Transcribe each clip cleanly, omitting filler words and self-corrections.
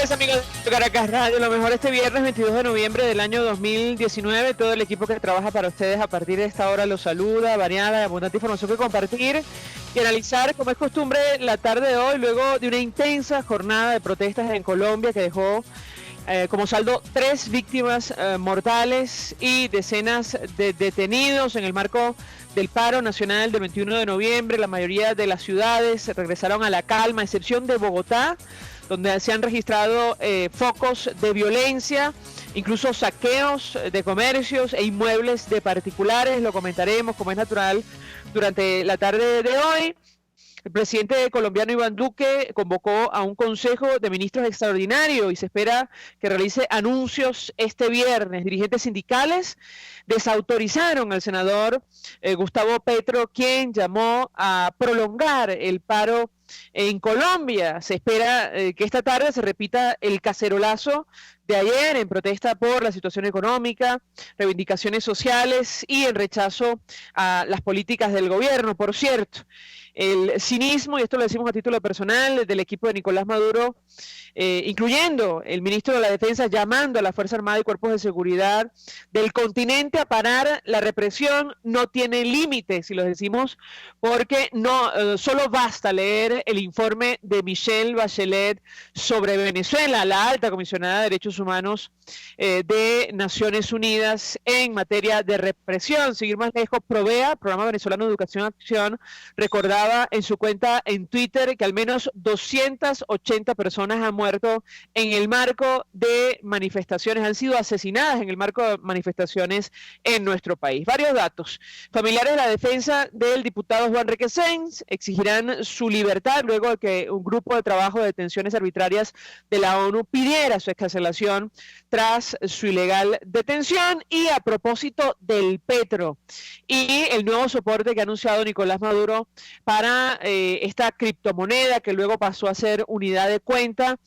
tardes, amigos de Caracas Radio. Lo mejor este viernes 22 de noviembre del año 2019. Todo el equipo que trabaja para ustedes a partir de esta hora los saluda. Variada y abundante información que compartir y analizar, como es costumbre, la tarde de hoy, luego de una intensa jornada de protestas en Colombia que dejó como saldo 3 víctimas mortales y decenas de detenidos en el marco del paro nacional del 21 de noviembre. La mayoría de las ciudades regresaron a la calma, a excepción de Bogotá, donde se han registrado focos de violencia, incluso saqueos de comercios e inmuebles de particulares. Lo comentaremos, como es natural, durante la tarde de hoy. El presidente colombiano Iván Duque convocó a un consejo de ministros extraordinario y se espera que realice anuncios este viernes. Dirigentes sindicales desautorizaron al senador Gustavo Petro, quien llamó a prolongar el paro en Colombia. Se espera que esta tarde se repita el cacerolazo de ayer en protesta por la situación económica, reivindicaciones sociales y el rechazo a las políticas del gobierno. Por cierto, el cinismo, y esto lo decimos a título personal, del equipo de Nicolás Maduro, incluyendo el ministro de la Defensa, llamando a la Fuerza Armada y Cuerpos de Seguridad del continente a parar la represión, no tiene límites, y lo decimos porque no solo basta leer el informe de Michelle Bachelet sobre Venezuela, la alta comisionada de Derechos Humanos de Naciones Unidas en materia de represión. Seguir más lejos, Provea, Programa Venezolano de Educación y Acción, recordaba en su cuenta en Twitter que al menos 280 personas han muerto en el marco de manifestaciones, han sido asesinadas en el marco de manifestaciones en nuestro país. Varios datos. Familiares de la defensa del diputado Juan Requesens exigirán su libertad luego de que un grupo de trabajo de detenciones arbitrarias de la ONU pidiera su excarcelación tras su ilegal detención. Y a propósito del petro y el nuevo soporte que ha anunciado Nicolás Maduro para esta criptomoneda que luego pasó a ser unidad de cuenta,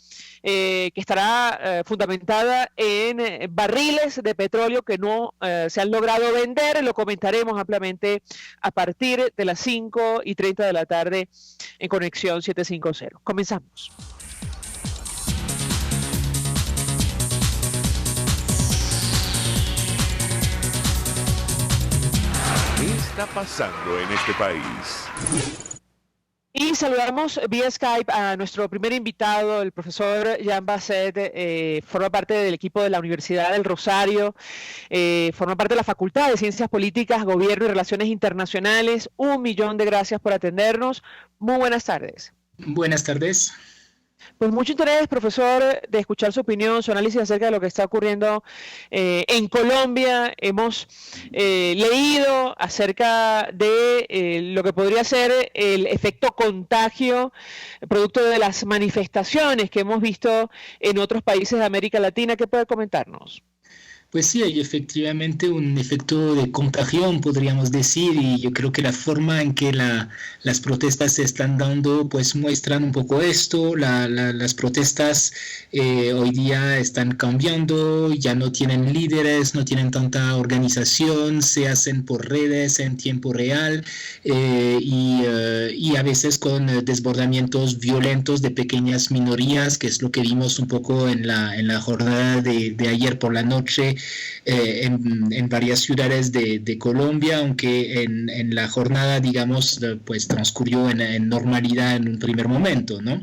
que estará fundamentada en barriles de petróleo que no se han logrado vender. Lo comentaremos ampliamente a partir de las 5:30 de la tarde en Conexión 750. Comenzamos. ¿Qué está pasando en este país? Y saludamos vía Skype a nuestro primer invitado, el profesor Jan Basset. Forma parte del equipo de la Universidad del Rosario, forma parte de la Facultad de Ciencias Políticas, Gobierno y Relaciones Internacionales. 1.000.000 de gracias por atendernos. Muy buenas tardes. Buenas tardes. Pues mucho interés, profesor, de escuchar su opinión, su análisis acerca de lo que está ocurriendo en Colombia. Hemos leído acerca de lo que podría ser el efecto contagio producto de las manifestaciones que hemos visto en otros países de América Latina. ¿Qué puede comentarnos? Pues sí, hay efectivamente un efecto de contagión, podríamos decir, y yo creo que la forma en que las protestas se están dando, pues muestran un poco esto. Las protestas hoy día están cambiando, ya no tienen líderes, no tienen tanta organización, se hacen por redes en tiempo real y a veces con desbordamientos violentos de pequeñas minorías, que es lo que vimos un poco en la jornada de ayer por la noche. En varias ciudades de Colombia, aunque en la jornada, digamos, pues transcurrió en normalidad en un primer momento, ¿no?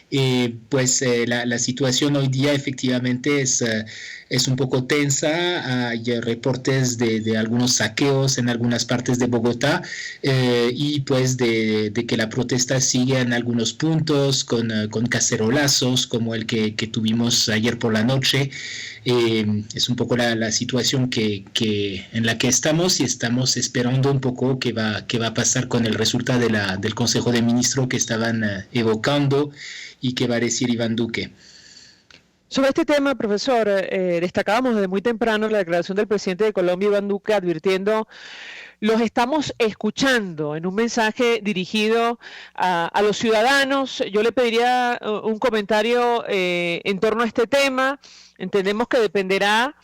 La situación hoy día efectivamente es un poco tensa. Hay reportes de algunos saqueos en algunas partes de Bogotá y pues de que la protesta sigue en algunos puntos con cacerolazos como el que tuvimos ayer por la noche. Es un poco la situación en la que estamos, y estamos esperando un poco qué va a pasar con el resultado del Consejo de Ministros que estaban evocando y qué va a decir Iván Duque. Sobre este tema, profesor, destacábamos desde muy temprano la declaración del presidente de Colombia, Iván Duque, advirtiendo: los estamos escuchando, en un mensaje dirigido a los ciudadanos. Yo le pediría un comentario en torno a este tema. Entendemos que dependerá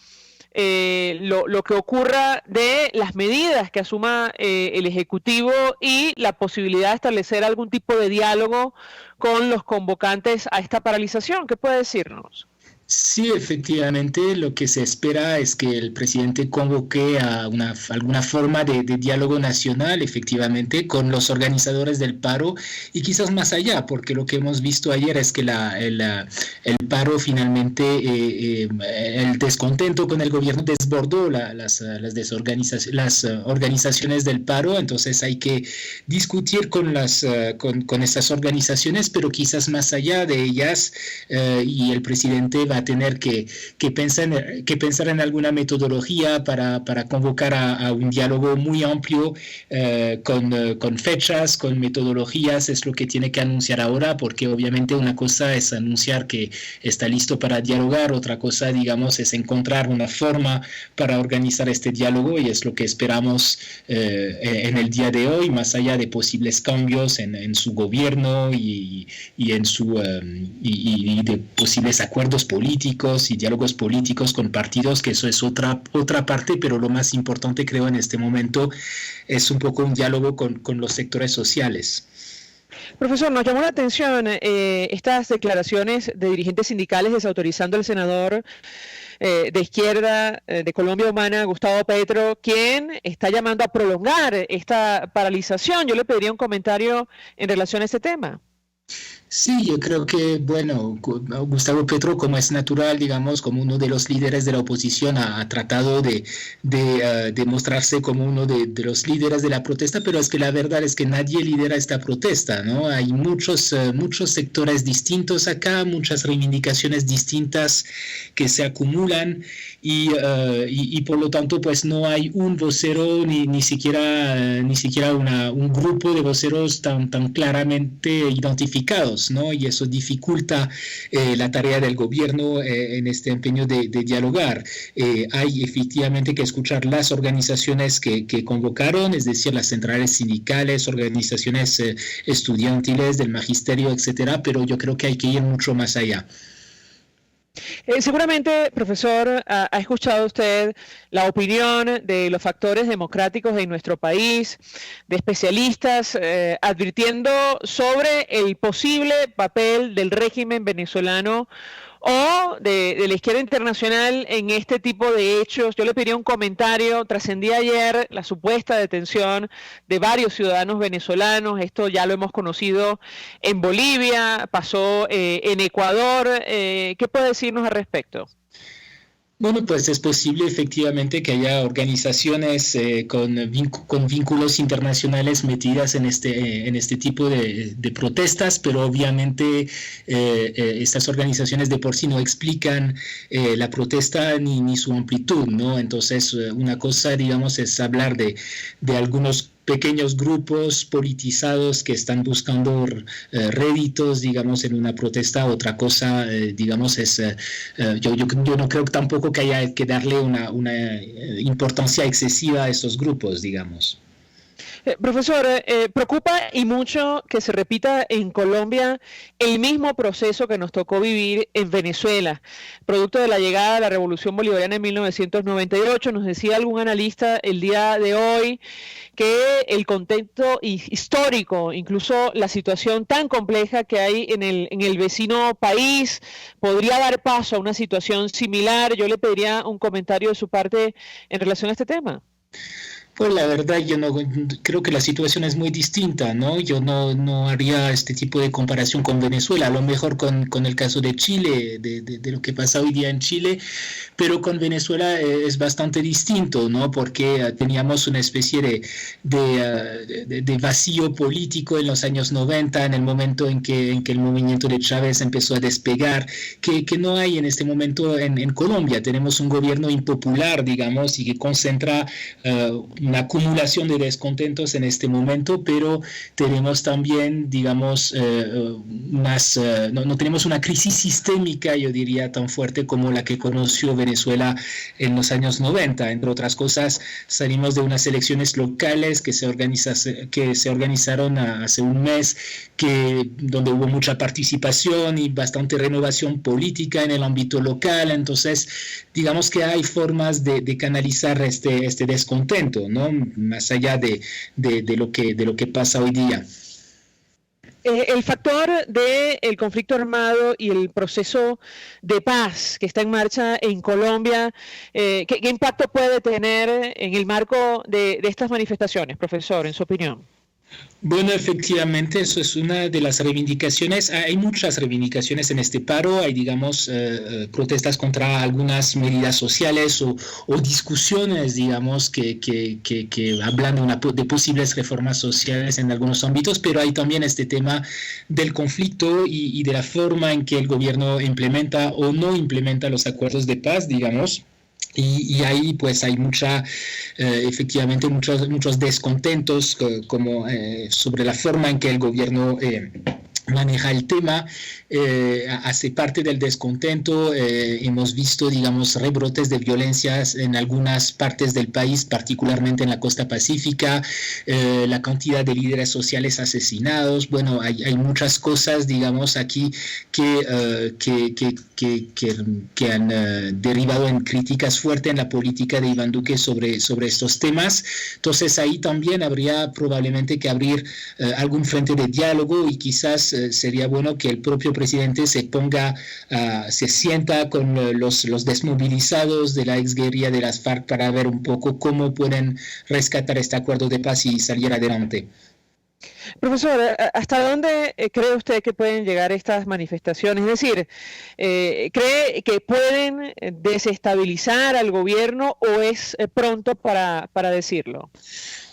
lo que ocurra de las medidas que asuma el Ejecutivo y la posibilidad de establecer algún tipo de diálogo con los convocantes a esta paralización. ¿Qué puede decirnos? Sí, efectivamente, lo que se espera es que el presidente convoque a alguna forma de diálogo nacional, efectivamente, con los organizadores del paro y quizás más allá, porque lo que hemos visto ayer es que el paro finalmente, el descontento con el gobierno desbordó las organizaciones del paro, entonces hay que discutir con estas organizaciones, pero quizás más allá de ellas, y el presidente va a tener que pensar en alguna metodología para convocar a un diálogo muy amplio, con fechas, con metodologías. Es lo que tiene que anunciar ahora, porque obviamente una cosa es anunciar que está listo para dialogar, otra cosa, digamos, es encontrar una forma para organizar este diálogo, y es lo que esperamos en el día de hoy, más allá de posibles cambios en su gobierno y de posibles acuerdos políticos y diálogos políticos con partidos, que eso es otra parte, pero lo más importante, creo, en este momento es un poco un diálogo con los sectores sociales. Profesor, nos llamó la atención estas declaraciones de dirigentes sindicales desautorizando al senador de izquierda de Colombia Humana, Gustavo Petro, quien está llamando a prolongar esta paralización. Yo le pediría un comentario en relación a este tema. Sí, yo creo que, bueno, Gustavo Petro, como es natural, digamos, como uno de los líderes de la oposición, ha tratado de mostrarse como uno de los líderes de la protesta, pero es que la verdad es que nadie lidera esta protesta, ¿no? Hay muchos sectores distintos acá, muchas reivindicaciones distintas que se acumulan y por lo tanto, pues no hay un vocero ni siquiera un grupo de voceros tan claramente identificados, ¿no? Y eso dificulta la tarea del gobierno en este empeño de dialogar. Hay efectivamente que escuchar las organizaciones que convocaron, es decir, las centrales sindicales, organizaciones estudiantiles, del magisterio, etcétera, pero yo creo que hay que ir mucho más allá. Seguramente, profesor, ha escuchado usted la opinión de los factores democráticos de nuestro país, de especialistas, advirtiendo sobre el posible papel del régimen venezolano o de la izquierda internacional en este tipo de hechos. Yo le pediría un comentario. Trascendía ayer la supuesta detención de varios ciudadanos venezolanos. Esto ya lo hemos conocido en Bolivia, pasó en Ecuador. ¿Qué puede decirnos al respecto? Bueno, pues es posible efectivamente que haya organizaciones con vínculos internacionales metidas en este tipo de protestas, pero obviamente estas organizaciones de por sí no explican la protesta ni su amplitud, ¿no? Entonces, una cosa, digamos, es hablar de algunos pequeños grupos politizados que están buscando réditos, digamos, en una protesta. Otra cosa, digamos, es, yo no creo tampoco que haya que darle una importancia excesiva a estos grupos, digamos. Profesor, preocupa y mucho que se repita en Colombia el mismo proceso que nos tocó vivir en Venezuela, producto de la llegada de la Revolución Bolivariana en 1998. Nos decía algún analista el día de hoy que el contexto histórico, incluso la situación tan compleja que hay en el vecino país, podría dar paso a una situación similar. Yo le pediría un comentario de su parte en relación a este tema. Pues la verdad, yo no creo que la situación es muy distinta, ¿no? Yo no haría este tipo de comparación con Venezuela, a lo mejor con el caso de Chile, de lo que pasa hoy día en Chile, pero con Venezuela es bastante distinto, ¿no? Porque teníamos una especie de vacío político en los años 90, en el momento en que el movimiento de Chávez empezó a despegar, que no hay en este momento en Colombia. Tenemos un gobierno impopular, digamos, y que concentra una acumulación de descontentos en este momento, pero tenemos también, digamos, no tenemos una crisis sistémica, yo diría, tan fuerte como la que conoció Venezuela en los años 90. Entre otras cosas, salimos de unas elecciones locales que se organizaron hace un mes, donde hubo mucha participación y bastante renovación política en el ámbito local. Entonces, digamos que hay formas de canalizar este descontento, ¿no? Más allá de lo que pasa hoy día. El factor del conflicto armado y el proceso de paz que está en marcha en Colombia, ¿qué impacto puede tener en el marco de estas manifestaciones, profesor, en su opinión? Bueno, efectivamente, eso es una de las reivindicaciones. Hay muchas reivindicaciones en este paro. Hay, digamos, protestas contra algunas medidas sociales o discusiones, digamos, que hablan de posibles reformas sociales en algunos ámbitos, pero hay también este tema del conflicto y de la forma en que el gobierno implementa o no implementa los acuerdos de paz, digamos. Y ahí pues hay efectivamente muchos descontentos sobre la forma en que el gobierno maneja el tema. Hace parte del descontento. Hemos visto, digamos, rebrotes de violencias en algunas partes del país, particularmente en la costa pacífica, la cantidad de líderes sociales asesinados. Bueno, hay muchas cosas, digamos, aquí que han derivado en críticas fuertes en la política de Iván Duque sobre estos temas. Entonces ahí también habría probablemente que abrir algún frente de diálogo, y quizás sería bueno que el propio presidente se sienta con los desmovilizados de la exguerrilla de las FARC para ver un poco cómo pueden rescatar este acuerdo de paz y salir adelante. Profesor, ¿hasta dónde cree usted que pueden llegar estas manifestaciones? Es decir, ¿cree que pueden desestabilizar al gobierno o es pronto para decirlo?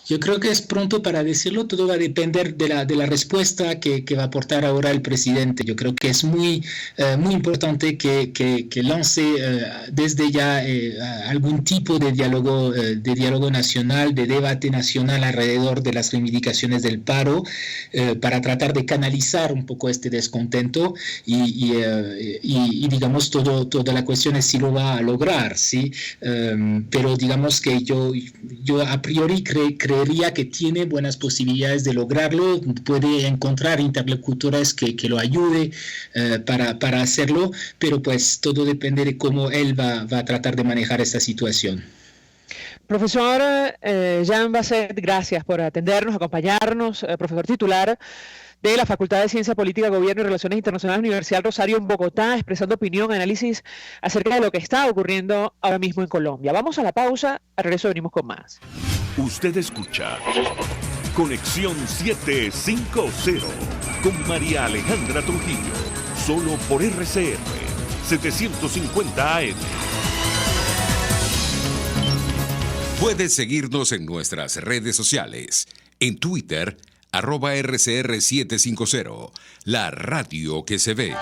Yo creo que es pronto para decirlo. Todo va a depender de la respuesta que va a aportar ahora el presidente. Yo creo que es muy importante que lance desde ya algún tipo de diálogo nacional, de debate nacional alrededor de las reivindicaciones del paro, para tratar de canalizar un poco este descontento y digamos, toda la cuestión es si lo va a lograr, ¿sí? Pero digamos que yo a priori creería que tiene buenas posibilidades de lograrlo. Puede encontrar interlocutores que lo ayude para hacerlo, pero pues todo depende de cómo él va a tratar de manejar esta situación. Profesor Jean Basset, gracias por atendernos, acompañarnos, profesor titular de la Facultad de Ciencia Política, Gobierno y Relaciones Internacionales de la Universidad Rosario en Bogotá, expresando opinión, análisis acerca de lo que está ocurriendo ahora mismo en Colombia. Vamos a la pausa, al regreso venimos con más. Usted escucha Conexión 750 con María Alejandra Trujillo, solo por RCR 750 AM. Puedes seguirnos en nuestras redes sociales. En Twitter, @RCR750, la radio que se ve.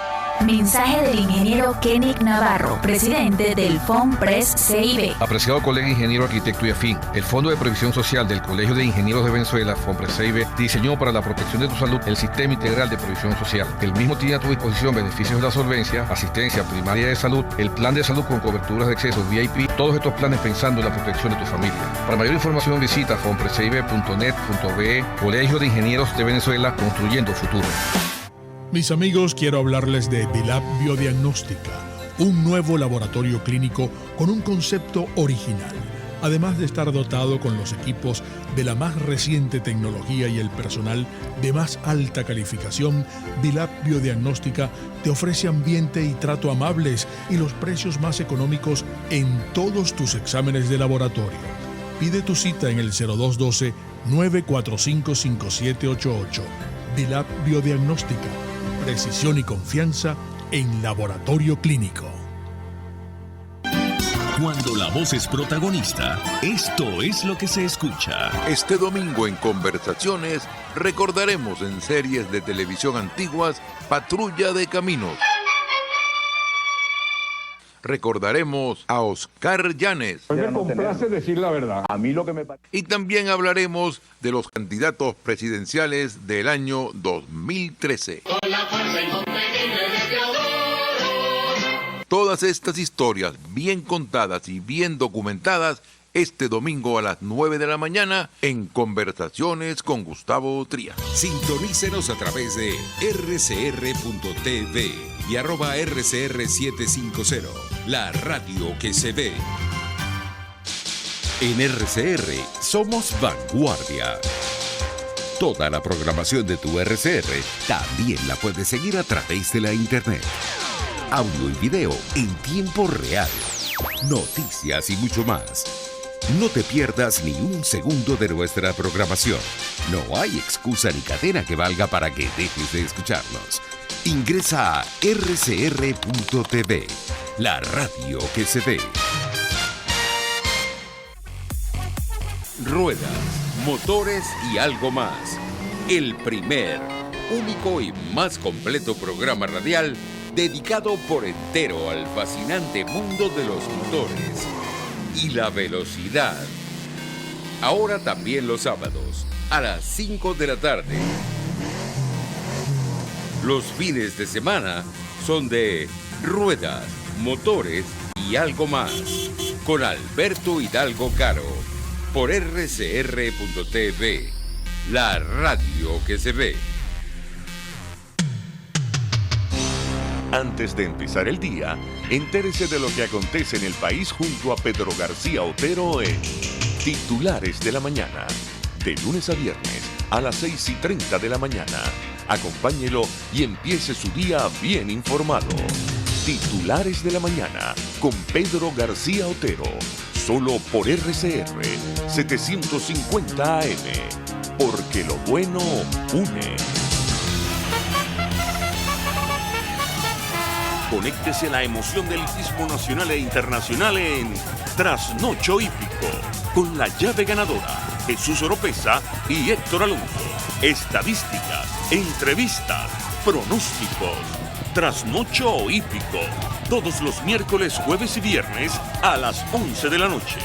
Mensaje del ingeniero Kenick Navarro, presidente del FOMPRES-CIB. Apreciado colega ingeniero, arquitecto y afín, el Fondo de Previsión Social del Colegio de Ingenieros de Venezuela, FOMPRES-CIB, diseñó para la protección de tu salud el Sistema Integral de Previsión Social. El mismo tiene a tu disposición beneficios de la solvencia, asistencia primaria de salud, el plan de salud con coberturas de acceso VIP, todos estos planes pensando en la protección de tu familia. Para mayor información visita fomprescibe.net.be, Colegio de Ingenieros de Venezuela, construyendo futuro. Mis amigos, quiero hablarles de Vilap Biodiagnóstica, un nuevo laboratorio clínico con un concepto original. Además de estar dotado con los equipos de la más reciente tecnología y el personal de más alta calificación, Vilap Biodiagnóstica te ofrece ambiente y trato amables y los precios más económicos en todos tus exámenes de laboratorio. Pide tu cita en el 0212-945-5788. Vilap Biodiagnóstica. Precisión y confianza en laboratorio clínico. Cuando la voz es protagonista, esto es lo que se escucha. Este domingo en Conversaciones recordaremos en series de televisión antiguas Patrulla de Caminos. recordaremos a Oscar Llanes. Me complace decir la verdad. A mí lo que me parece. Y también hablaremos de los candidatos presidenciales del año 2013. Con la fuerza incontenible de Teodoro. Todas estas historias bien contadas y bien documentadas este domingo a las 9 de la mañana en Conversaciones con Gustavo Trías. Sintonícenos a través de rcr.tv y @rcr750, la radio que se ve. En RCR somos vanguardia. Toda la programación de tu RCR también la puedes seguir a través de la internet. Audio y video en tiempo real. Noticias y mucho más. No te pierdas ni un segundo de nuestra programación. No hay excusa ni cadena que valga para que dejes de escucharnos. Ingresa a rcr.tv, la radio que se ve. Ruedas, motores y algo más. El primer, único y más completo programa radial dedicado por entero al fascinante mundo de los motores y la velocidad. Ahora también los sábados, a las 5 de la tarde. Los fines de semana son de ruedas, motores y algo más. Con Alberto Hidalgo Caro, por rcr.tv, la radio que se ve. Antes de empezar el día, entérese de lo que acontece en el país junto a Pedro García Otero en Titulares de la Mañana. De lunes a viernes a las 6:30 de la mañana. Acompáñelo y empiece su día bien informado. Titulares de la Mañana con Pedro García Otero. Solo por RCR 750 AM. Porque lo bueno une. Conéctese a la emoción del hippismo nacional e internacional en Trasnocho Hípico, con la llave ganadora, Jesús Oropesa y Héctor Alonso. Estadísticas, entrevistas, pronósticos. Trasnocho Hípico, todos los miércoles, jueves y viernes a las 11 de la noche.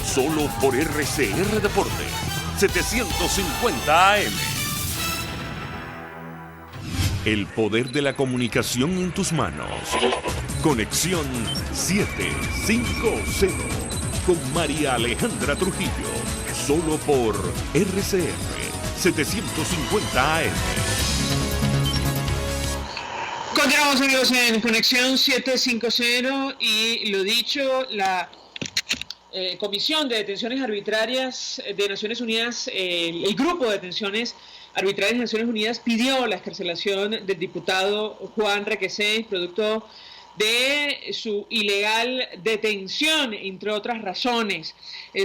Solo por RCR Deporte, 750 AM. El poder de la comunicación en tus manos. Conexión 750 con María Alejandra Trujillo. Solo por RCR 750 AM. Continuamos, amigos, en Conexión 750 y lo dicho, la Comisión de Detenciones Arbitrarias de Naciones Unidas, el grupo de detenciones arbitrarias de Naciones Unidas pidió la excarcelación del diputado Juan Requesens, producto de su ilegal detención, entre otras razones.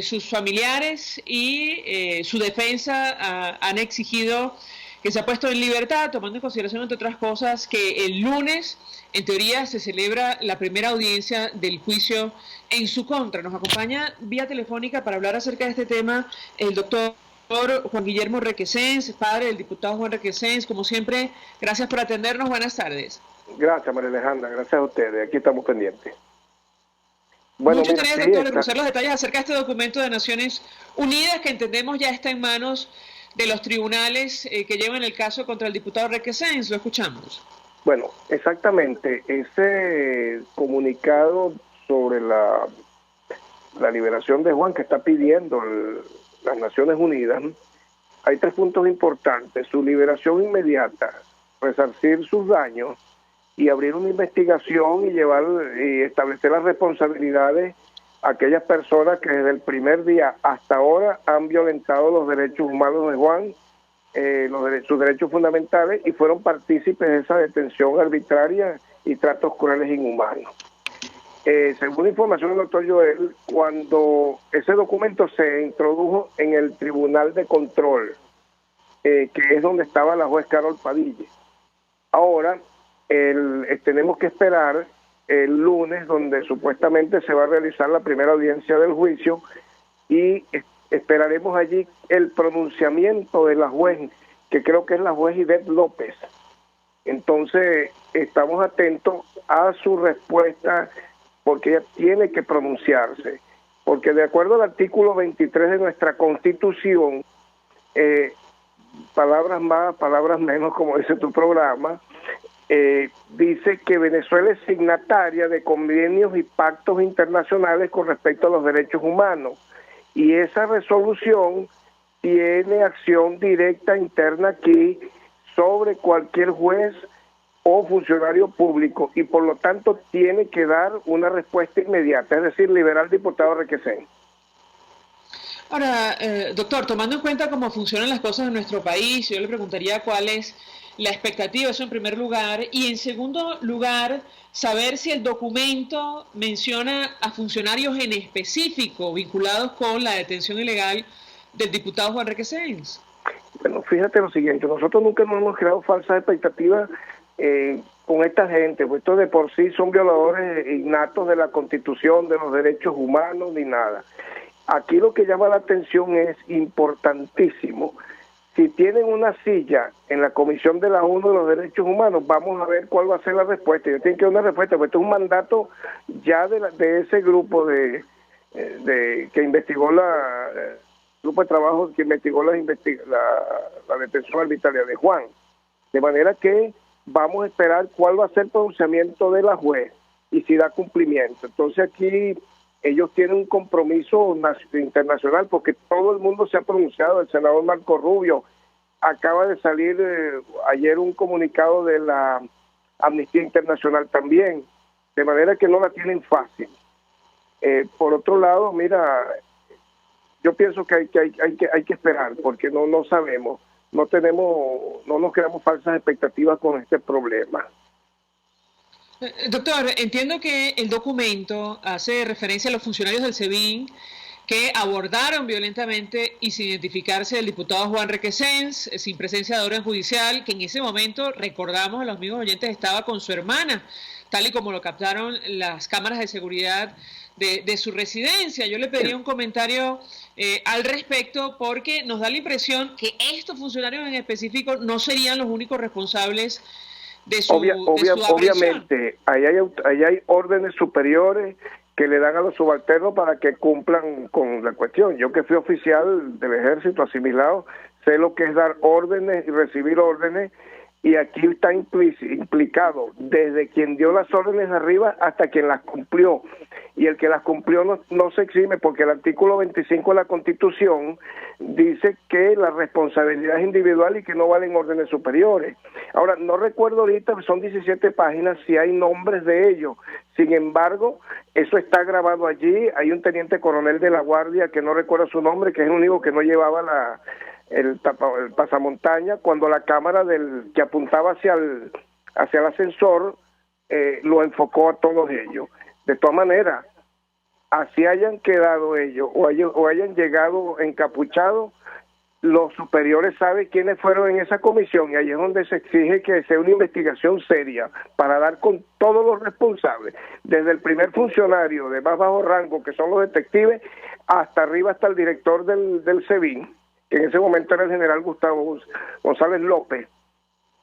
Sus familiares y su defensa han exigido que se ha puesto en libertad, tomando en consideración, entre otras cosas, que el lunes, en teoría, se celebra la primera audiencia del juicio en su contra. Nos acompaña vía telefónica para hablar acerca de este tema el doctor Juan Guillermo Requesens, padre del diputado Juan Requesens. Como siempre, gracias por atendernos. Buenas tardes. Gracias, María Alejandra. Gracias a ustedes. Aquí estamos pendientes. Bueno, mucho interés, doctor, de conocer los detalles acerca de este documento de Naciones Unidas que entendemos ya está en manos de los tribunales que llevan el caso contra el diputado Requesens. Lo escuchamos. Bueno, exactamente. Ese comunicado sobre la liberación de Juan que está pidiendo las Naciones Unidas, hay 3 puntos importantes: su liberación inmediata, resarcir sus daños y abrir una investigación y establecer las responsabilidades a aquellas personas que desde el primer día hasta ahora han violentado los derechos humanos de Juan, sus derechos fundamentales, y fueron partícipes de esa detención arbitraria y tratos crueles e inhumanos. Según información del doctor Joel, cuando ese documento se introdujo en el Tribunal de Control, que es donde estaba la juez Carol Padilla, ahora tenemos que esperar el lunes, donde supuestamente se va a realizar la primera audiencia del juicio, y esperaremos allí el pronunciamiento de la juez, que creo que es la juez Ivette López. Entonces estamos atentos a su respuesta porque ella tiene que pronunciarse, porque de acuerdo al artículo 23 de nuestra Constitución, palabras más, palabras menos, como dice tu programa, dice que Venezuela es signataria de convenios y pactos internacionales con respecto a los derechos humanos, y esa resolución tiene acción directa interna aquí sobre cualquier juez o funcionario público, y por lo tanto tiene que dar una respuesta inmediata, es decir, liberar al diputado Requesens. Ahora, doctor, tomando en cuenta cómo funcionan las cosas en nuestro país, yo le preguntaría cuál es la expectativa, eso en primer lugar, y en segundo lugar, saber si el documento menciona a funcionarios en específico vinculados con la detención ilegal del diputado Juan Requesens. Bueno, fíjate lo siguiente, nosotros nunca nos hemos creado falsas expectativas con esta gente, pues estos de por sí son violadores innatos de la Constitución, de los derechos humanos, ni nada. Aquí lo que llama la atención es importantísimo. Si tienen una silla en la Comisión de la ONU de los Derechos Humanos, vamos a ver cuál va a ser la respuesta. Ellos tienen que dar una respuesta, porque esto es un mandato ya de ese grupo que investigó grupo de trabajo que investigó la detención arbitraria de Juan. De manera que vamos a esperar cuál va a ser el pronunciamiento de la juez y si da cumplimiento. Entonces aquí ellos tienen un compromiso internacional, porque todo el mundo se ha pronunciado. El senador Marco Rubio acaba de salir ayer un comunicado de la Amnistía Internacional también, de manera que no la tienen fácil. Por otro lado, mira, yo pienso que hay que esperar, porque no sabemos, no nos creamos falsas expectativas con este problema. Doctor, entiendo que el documento hace referencia a los funcionarios del SEBIN que abordaron violentamente y sin identificarse al diputado Juan Requesens, sin presencia de orden judicial, que en ese momento, recordamos a los amigos oyentes, estaba con su hermana, tal y como lo captaron las cámaras de seguridad de su residencia. Yo le pediría un comentario al respecto, porque nos da la impresión que estos funcionarios en específico no serían los únicos responsables de su aprehensión. Obviamente, ahí hay órdenes superiores que le dan a los subalternos para que cumplan con la cuestión. Yo, que fui oficial del ejército asimilado, sé lo que es dar órdenes y recibir órdenes, y aquí está implicado desde quien dio las órdenes arriba hasta quien las cumplió, y el que las cumplió no se exime, porque el artículo 25 de la Constitución dice que la responsabilidad es individual y que no valen órdenes superiores. Ahora, no recuerdo ahorita, son 17 páginas, si hay nombres de ellos. Sin embargo, eso está grabado allí. Hay un teniente coronel de la Guardia, que no recuerdo su nombre, que es el único que no llevaba el pasamontaña, cuando la cámara que apuntaba hacia el ascensor lo enfocó a todos ellos. De todas maneras, así hayan quedado ellos o hayan llegado encapuchados, los superiores saben quiénes fueron en esa comisión, y ahí es donde se exige que sea una investigación seria para dar con todos los responsables, desde el primer funcionario de más bajo rango, que son los detectives, hasta arriba, hasta el director del SEBIN, que en ese momento era el general Gustavo González López,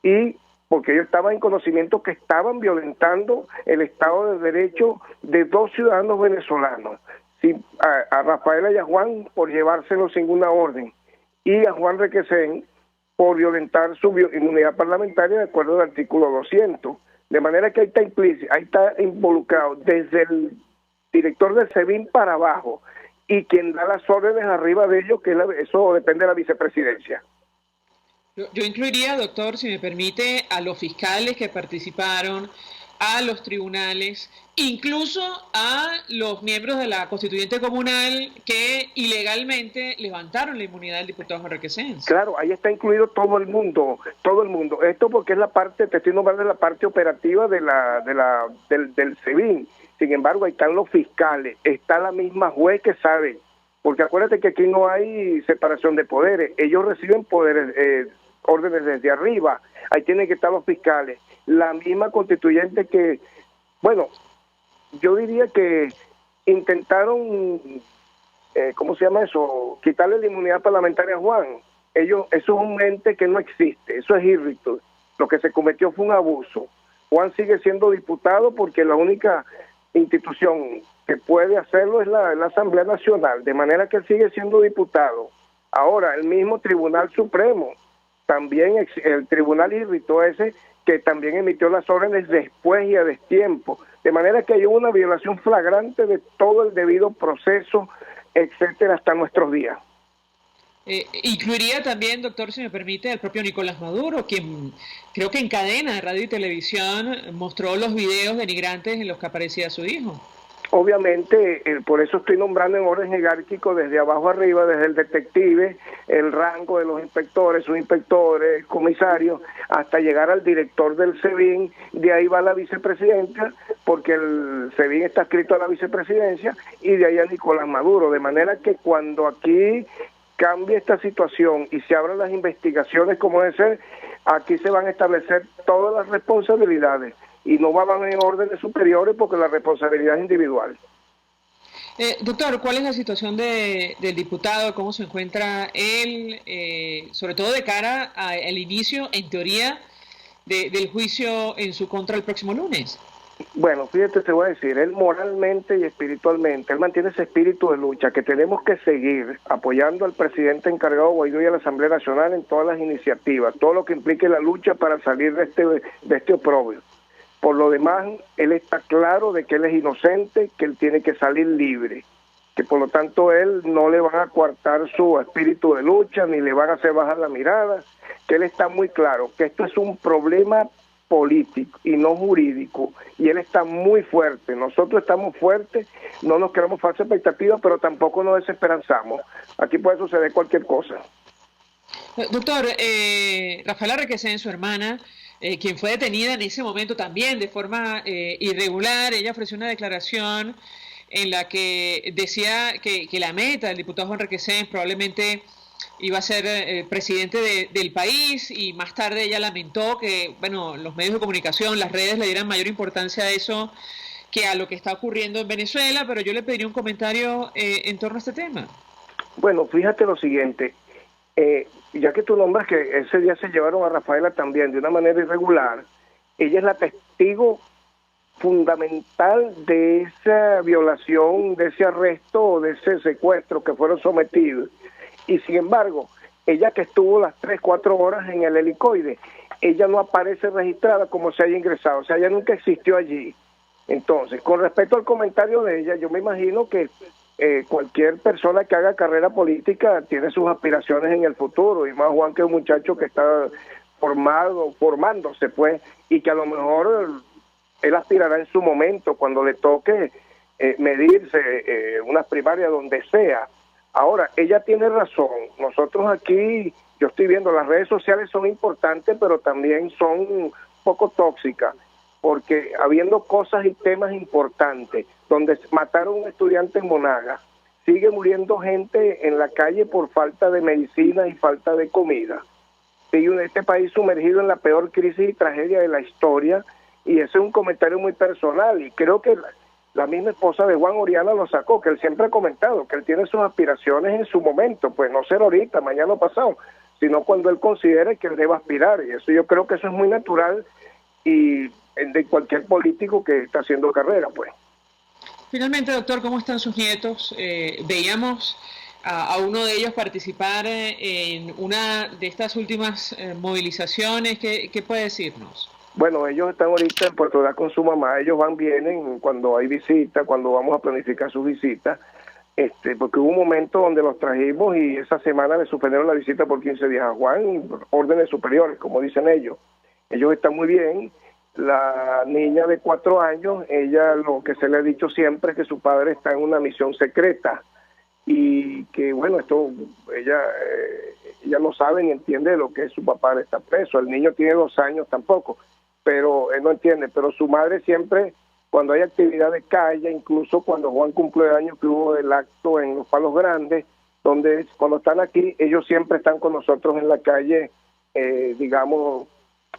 y porque ellos estaban en conocimiento que estaban violentando el Estado de Derecho de dos ciudadanos venezolanos, a Rafaela y a Juan por llevárselos sin una orden, y a Juan Requesens por violentar su inmunidad parlamentaria de acuerdo al artículo 200. De manera que ahí está involucrado desde el director del SEBIN para abajo, y quien da las órdenes arriba de ellos, que eso depende de la vicepresidencia. Yo incluiría, doctor, si me permite, a los fiscales que participaron, a los tribunales, incluso a los miembros de la constituyente comunal que ilegalmente levantaron la inmunidad del diputado Juan Requesens. Claro, ahí está incluido todo el mundo. Esto porque es la parte, te estoy nombrando la parte operativa del SEBIN. Sin embargo, ahí están los fiscales, está la misma juez que sabe, porque acuérdate que aquí no hay separación de poderes, ellos reciben poderes, órdenes desde arriba, ahí tienen que estar los fiscales, la misma constituyente que, bueno, yo diría que intentaron, ¿cómo se llama eso?, quitarle la inmunidad parlamentaria a Juan. Eso es un ente que no existe, eso es irrito, lo que se cometió fue un abuso. Juan sigue siendo diputado porque la única institución que puede hacerlo es la Asamblea Nacional, de manera que él sigue siendo diputado. Ahora, el mismo Tribunal Supremo, también el tribunal irritó ese, que también emitió las órdenes después y a destiempo, de manera que hay una violación flagrante de todo el debido proceso, etcétera, hasta nuestros días. Incluiría también, doctor, si me permite, al propio Nicolás Maduro, quien creo que en cadena de radio y televisión mostró los videos denigrantes en los que aparecía su hijo. Obviamente, por eso estoy nombrando en orden jerárquico desde abajo arriba, desde el detective, el rango de los inspectores, subinspectores, comisarios, hasta llegar al director del SEBIN. De ahí va la vicepresidenta, porque el SEBIN está adscrito a la vicepresidencia, y de ahí a Nicolás Maduro. De manera que cuando aquí cambie esta situación y se abran las investigaciones como debe ser, aquí se van a establecer todas las responsabilidades y no van en órdenes superiores porque la responsabilidad es individual. Doctor, ¿cuál es la situación del diputado? ¿Cómo se encuentra él? Sobre todo de cara al inicio, en teoría, del juicio en su contra el próximo lunes. Bueno, fíjate, te voy a decir, él moralmente y espiritualmente, él mantiene ese espíritu de lucha que tenemos que seguir apoyando al presidente encargado Guaidó y a la Asamblea Nacional en todas las iniciativas, todo lo que implique la lucha para salir de este oprobio. Por lo demás, él está claro de que él es inocente, que él tiene que salir libre, que por lo tanto él no le van a coartar su espíritu de lucha, ni le van a hacer bajar la mirada, que él está muy claro, que esto es un problema político y no jurídico, y él está muy fuerte. Nosotros estamos fuertes, no nos queremos falsas expectativas, pero tampoco nos desesperanzamos. Aquí puede suceder cualquier cosa. Doctor, Rafaela Requesén, su hermana, quien fue detenida en ese momento también de forma irregular, ella ofreció una declaración en la que decía que la meta del diputado Juan Requesén probablemente iba a ser presidente del país, y más tarde ella lamentó que, bueno, los medios de comunicación, las redes le dieran mayor importancia a eso que a lo que está ocurriendo en Venezuela, pero yo le pediría un comentario en torno a este tema. Bueno, fíjate lo siguiente, ya que tú nombras que ese día se llevaron a Rafaela también de una manera irregular, ella es la testigo fundamental de esa violación, de ese arresto o de ese secuestro que fueron sometidos. Y sin embargo, ella que estuvo las 3-4 horas en el helicoide, ella no aparece registrada como se haya ingresado, o sea, ella nunca existió allí. Entonces, con respecto al comentario de ella, yo me imagino que cualquier persona que haga carrera política tiene sus aspiraciones en el futuro, y más Juan, que es un muchacho que está formándose, pues, y que a lo mejor él aspirará en su momento, cuando le toque medirse unas primarias donde sea. Ahora, ella tiene razón. Nosotros aquí, yo estoy viendo, las redes sociales son importantes, pero también son un poco tóxicas, porque habiendo cosas y temas importantes, donde mataron a un estudiante en Monaga, sigue muriendo gente en la calle por falta de medicina y falta de comida. Sigue este país sumergido en la peor crisis y tragedia de la historia, y ese es un comentario muy personal, y creo que la misma esposa de Juan, Oriana, lo sacó, que él siempre ha comentado que él tiene sus aspiraciones en su momento, pues no ser ahorita, mañana o pasado, sino cuando él considere que él debe aspirar, y eso yo creo que eso es muy natural y de cualquier político que está haciendo carrera, pues. Finalmente, doctor, ¿cómo están sus nietos? Veíamos a uno de ellos participar en una de estas últimas movilizaciones. ¿Qué puede decirnos? Bueno, ellos están ahorita en Puerto Ordaz con su mamá. Ellos vienen cuando hay visita, cuando vamos a planificar sus visitas, porque hubo un momento donde los trajimos y esa semana le suspendieron la visita por 15 días a Juan, órdenes superiores, como dicen ellos. Ellos están muy bien. La niña de 4 años, ella lo que se le ha dicho siempre es que su padre está en una misión secreta, y que bueno, ella no sabe ni entiende lo que es su papá está preso. El niño tiene 2 años tampoco, pero él no entiende. Pero su madre siempre, cuando hay actividad de calle, incluso cuando Juan cumple años, que hubo el acto en los Palos Grandes, donde cuando están aquí, ellos siempre están con nosotros en la calle, digamos,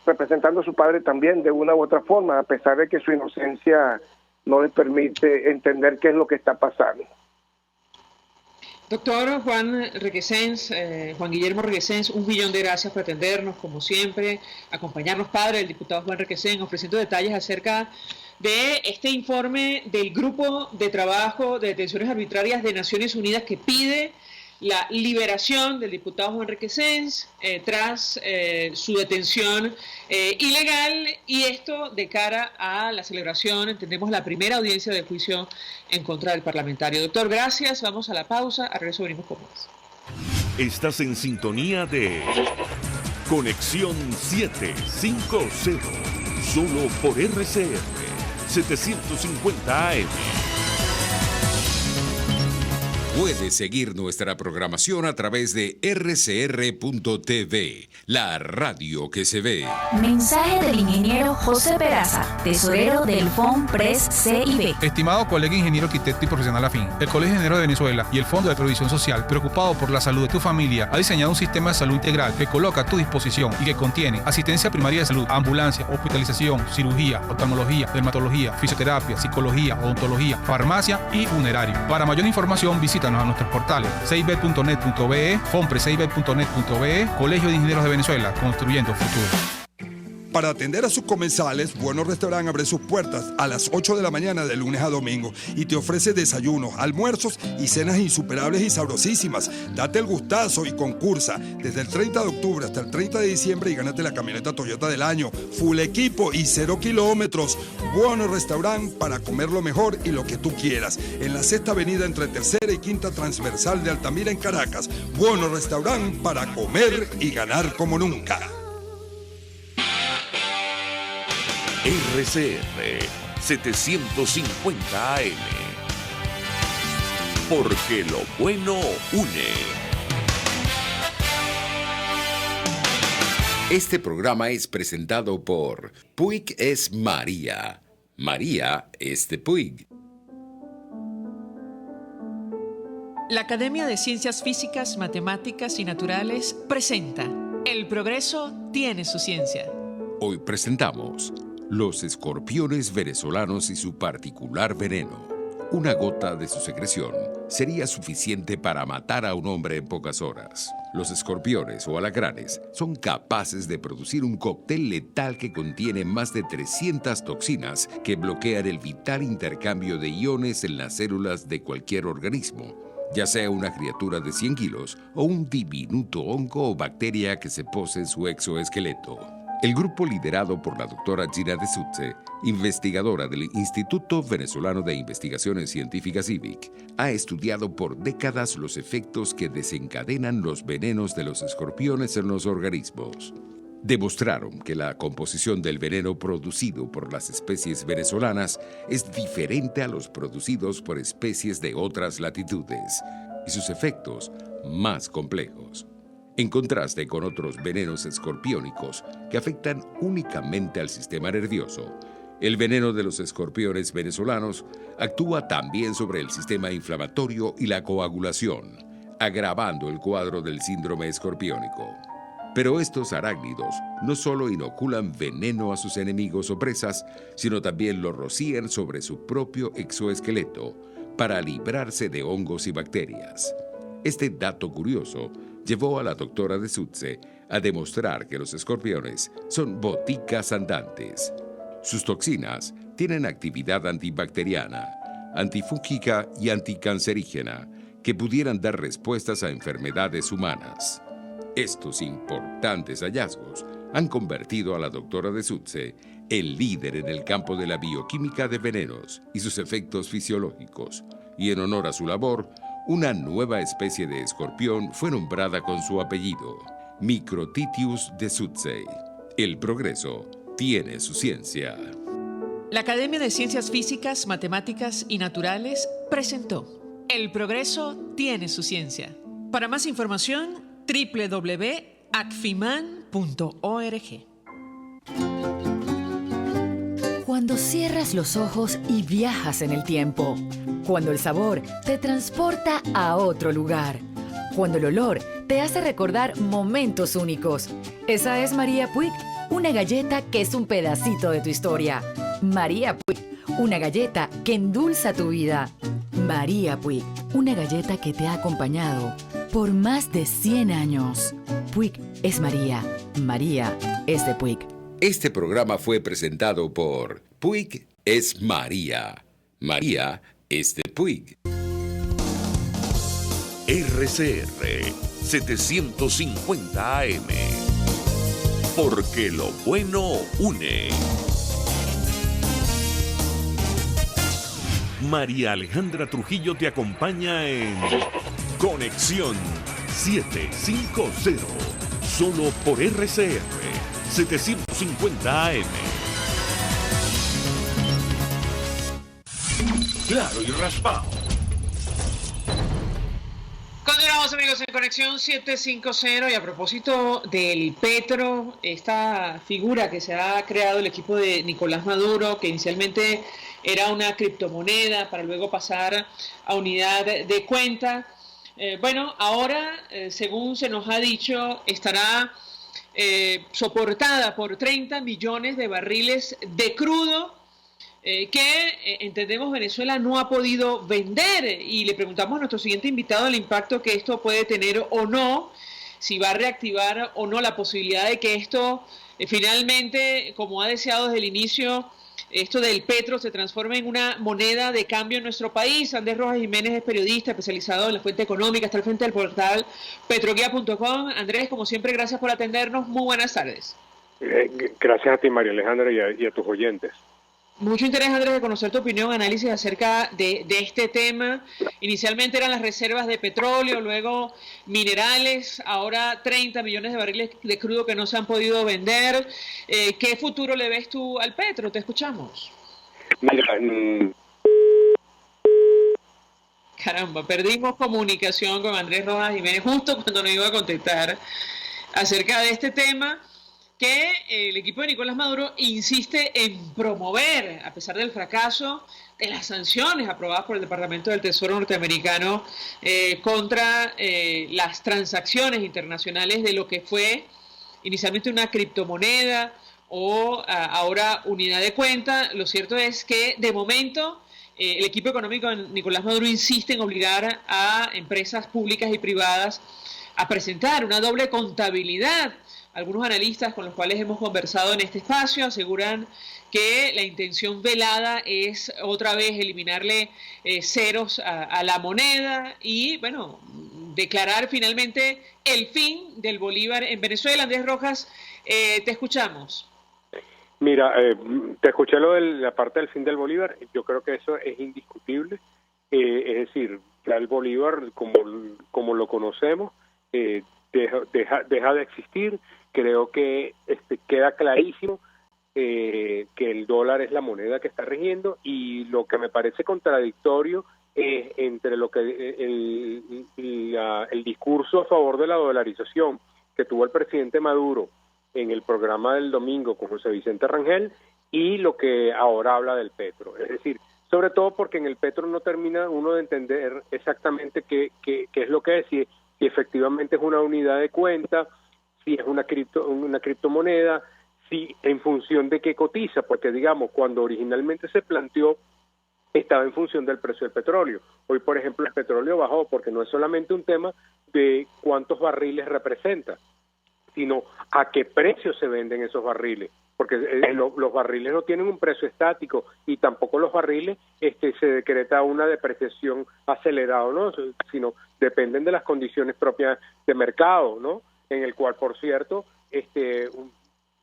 representando a su padre también de una u otra forma, a pesar de que su inocencia no les permite entender qué es lo que está pasando. Doctor Juan Requesens, Juan Guillermo Requesens, 1 millón de gracias por atendernos, como siempre, acompañarnos, padre del diputado Juan Requesens, ofreciendo detalles acerca de este informe del Grupo de Trabajo de Detenciones Arbitrarias de Naciones Unidas que pide la liberación del diputado Juan Requesens tras su detención ilegal, y esto de cara a la celebración, entendemos, la primera audiencia de juicio en contra del parlamentario. Doctor, gracias, vamos a la pausa, a regreso venimos con más. Estás en sintonía de Conexión 750, solo por RCR 750 AM. Puedes seguir nuestra programación a través de rcr.tv, la radio que se ve. Mensaje del ingeniero José Peraza, tesorero del FOMPRES CIB. Estimado colega ingeniero, arquitecto y profesional afín, el Colegio de Ingenieros de Venezuela y el Fondo de Previsión Social, preocupado por la salud de tu familia, ha diseñado un sistema de salud integral que coloca a tu disposición y que contiene asistencia primaria de salud, ambulancia, hospitalización, cirugía, oftalmología, dermatología, fisioterapia, psicología, odontología, farmacia y funerario. Para mayor información, visítanos a nuestros portales cib.net.be, fomprecib.net.be, Colegio de Ingenieros de Venezuela, construyendo futuro. Para atender a sus comensales, Bueno Restaurant abre sus puertas a las 8 de la mañana de lunes a domingo y te ofrece desayunos, almuerzos y cenas insuperables y sabrosísimas. Date el gustazo y concursa desde el 30 de octubre hasta el 30 de diciembre y gánate la camioneta Toyota del año, full equipo y 0 kilómetros. Bueno Restaurant, para comer lo mejor y lo que tú quieras. En la sexta avenida entre tercera y quinta transversal de Altamira en Caracas. Bueno Restaurant, para comer y ganar como nunca. RCR 750 AM. Porque lo bueno une. Este programa es presentado por Puig es María. María es de Puig. La Academia de Ciencias Físicas, Matemáticas y Naturales presenta El progreso tiene su ciencia. Hoy presentamos los escorpiones venezolanos y su particular veneno. Una gota de su secreción sería suficiente para matar a un hombre en pocas horas. Los escorpiones o alacranes son capaces de producir un cóctel letal que contiene más de 300 toxinas que bloquean el vital intercambio de iones en las células de cualquier organismo, ya sea una criatura de 100 kilos o un diminuto hongo o bacteria que se pose en su exoesqueleto. El grupo liderado por la doctora Gina de Sutze, investigadora del Instituto Venezolano de Investigaciones Científicas IVIC, ha estudiado por décadas los efectos que desencadenan los venenos de los escorpiones en los organismos. Demostraron que la composición del veneno producido por las especies venezolanas es diferente a los producidos por especies de otras latitudes y sus efectos más complejos. En contraste con otros venenos escorpiónicos que afectan únicamente al sistema nervioso, el veneno de los escorpiones venezolanos actúa también sobre el sistema inflamatorio y la coagulación, agravando el cuadro del síndrome escorpiónico. Pero estos arácnidos no solo inoculan veneno a sus enemigos o presas, sino también lo rocían sobre su propio exoesqueleto para librarse de hongos y bacterias. Este dato curioso llevó a la doctora de Sutze a demostrar que los escorpiones son boticas andantes. Sus toxinas tienen actividad antibacteriana, antifúngica y anticancerígena que pudieran dar respuestas a enfermedades humanas. Estos importantes hallazgos han convertido a la doctora de Sutze en líder en el campo de la bioquímica de venenos y sus efectos fisiológicos, y en honor a su labor, una nueva especie de escorpión fue nombrada con su apellido, Microtitius de Sutze. El progreso tiene su ciencia. La Academia de Ciencias Físicas, Matemáticas y Naturales presentó El progreso tiene su ciencia. Para más información, www.acfiman.org. Cuando cierras los ojos y viajas en el tiempo. Cuando el sabor te transporta a otro lugar. Cuando el olor te hace recordar momentos únicos. Esa es María Puig, una galleta que es un pedacito de tu historia. María Puig, una galleta que endulza tu vida. María Puig, una galleta que te ha acompañado por más de 100 años. Puig es María, María es de Puig. Este programa fue presentado por Puig es María, María es de Puig. RCR 750 AM. Porque lo bueno une. María Alejandra Trujillo te acompaña en Conexión 750. Solo por RCR 750 AM. Claro y raspado. Continuamos, amigos, en Conexión 750, y a propósito del petro, esta figura que se ha creado el equipo de Nicolás Maduro, que inicialmente era una criptomoneda para luego pasar a unidad de cuenta. Bueno, ahora, según se nos ha dicho, estará soportada por 30 millones de barriles de crudo que entendemos Venezuela no ha podido vender, y le preguntamos a nuestro siguiente invitado el impacto que esto puede tener o no, si va a reactivar o no la posibilidad de que esto finalmente, como ha deseado desde el inicio, esto del petro se transforme en una moneda de cambio en nuestro país. Andrés Rojas Jiménez es periodista especializado en la fuente económica, está al frente del portal petroguía.com. Andrés, como siempre, gracias por atendernos. Muy buenas tardes. Gracias a ti, María Alejandra, y a tus oyentes. Mucho interés, Andrés, de conocer tu opinión, análisis acerca de este tema. Inicialmente eran las reservas de petróleo, luego minerales, ahora 30 millones de barriles de crudo que no se han podido vender. ¿Qué futuro le ves tú al petro? Te escuchamos. Mira, Caramba, perdimos comunicación con Andrés Rojas Jiménez justo cuando nos iba a contestar acerca de este tema que el equipo de Nicolás Maduro insiste en promover, a pesar del fracaso de las sanciones aprobadas por el Departamento del Tesoro norteamericano contra las transacciones internacionales de lo que fue inicialmente una criptomoneda o ahora unidad de cuenta. Lo cierto es que de momento el equipo económico de Nicolás Maduro insiste en obligar a empresas públicas y privadas a presentar una doble contabilidad. Algunos analistas con los cuales hemos conversado en este espacio aseguran que la intención velada es otra vez eliminarle ceros a la moneda y, bueno, declarar finalmente el fin del bolívar en Venezuela. Andrés Rojas, te escuchamos. Mira, te escuché lo de la parte del fin del bolívar. Yo creo que eso es indiscutible. Es decir, ya el bolívar, como lo conocemos, deja de existir. Creo que queda clarísimo que el dólar es la moneda que está rigiendo, y lo que me parece contradictorio es entre lo que el discurso a favor de la dolarización que tuvo el presidente Maduro en el programa del domingo con José Vicente Rangel y lo que ahora habla del petro. Es decir, sobre todo porque en el petro no termina uno de entender exactamente qué es lo que es, si efectivamente es una unidad de cuenta, si es una criptomoneda, si en función de qué cotiza, porque digamos, cuando originalmente se planteó, estaba en función del precio del petróleo. Hoy, por ejemplo, el petróleo bajó porque no es solamente un tema de cuántos barriles representa, sino a qué precio se venden esos barriles, porque los barriles no tienen un precio estático y tampoco los barriles se decreta una depreciación acelerada, ¿no? Sino dependen de las condiciones propias de mercado, ¿no? En el cual, por cierto,